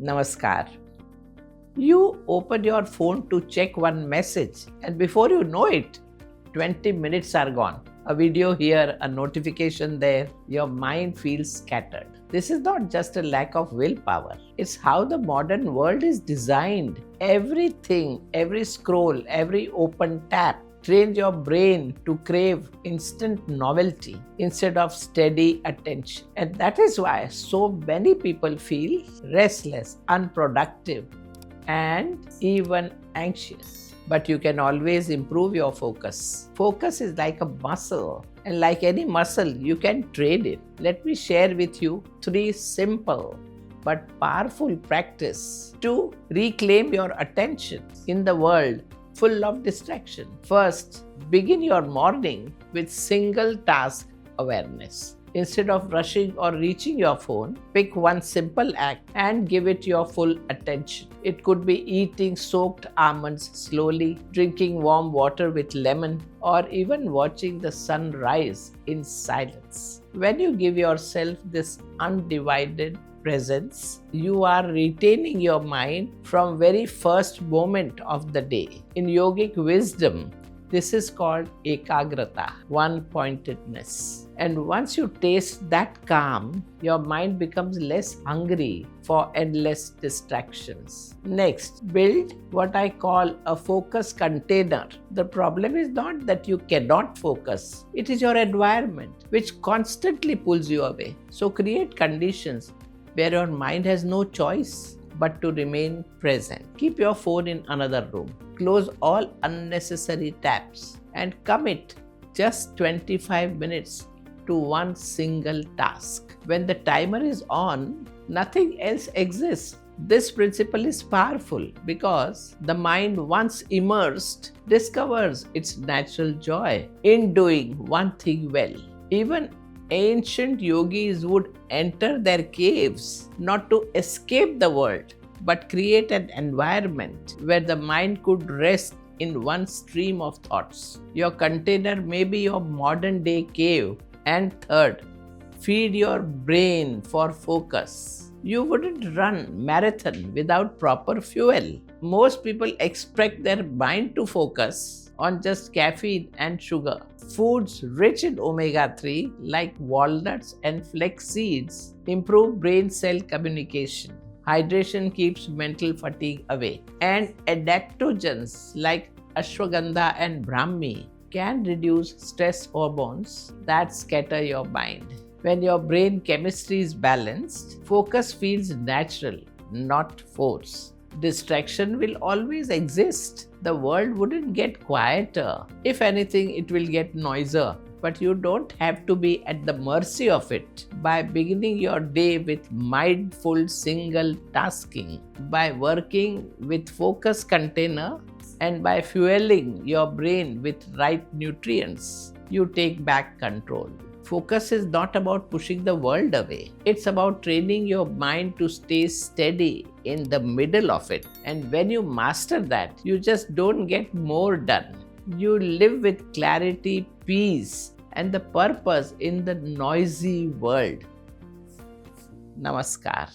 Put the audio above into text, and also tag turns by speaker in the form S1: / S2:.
S1: Namaskar. You open your phone to check one message, and before you know it, 20 minutes are gone. A video here, a notification there, your mind feels scattered. This is not just a lack of willpower, it's how the modern world is designed. Everything, every scroll, every open tab trains your brain to crave instant novelty instead of steady attention. And that is why so many people feel restless, unproductive, and even anxious. But you can always improve your focus. Focus is like a muscle, and like any muscle, you can train it. Let me share with you 3 simple but powerful practices to reclaim your attention in the world full of distraction. First, begin your morning with single task awareness. Instead of rushing or reaching your phone, pick one simple act and give it your full attention. It could be eating soaked almonds slowly, drinking warm water with lemon, or even watching the sun rise in silence. When you give yourself this undivided presence, you are retaining your mind from very first moment of the day. In yogic wisdom, this is called ekagrata, one-pointedness. And once you taste that calm, your mind becomes less hungry for endless distractions. Next, build what I call a focus container. The problem is not that you cannot focus, it is your environment which constantly pulls you away. So create conditions where your mind has no choice but to remain present. Keep your phone in another room. Close all unnecessary tabs and commit just 25 minutes to one single task. When the timer is on, nothing else exists. This principle is powerful because the mind, once immersed, discovers its natural joy in doing one thing well. Even ancient yogis would enter their caves not to escape the world, but create an environment where the mind could rest in one stream of thoughts. Your container may be your modern day cave. And third, feed your brain for focus. You wouldn't run marathon without proper fuel. Most people expect their mind to focus on just caffeine and sugar. Foods rich in omega-3 like walnuts and flaxseeds improve brain cell communication. Hydration keeps mental fatigue away. And adaptogens like ashwagandha and brahmi can reduce stress hormones that scatter your mind. When your brain chemistry is balanced, focus feels natural, not forced. Distraction will always exist. The world wouldn't get quieter. If anything, it will get noisier. But you don't have to be at the mercy of it. By beginning your day with mindful single tasking, by working with focus container, and by fueling your brain with right nutrients, you take back control. Focus is not about pushing the world away. It's about training your mind to stay steady in the middle of it. And when you master that, you just don't get more done. You live with clarity, peace, and the purpose in the noisy world. Namaskar.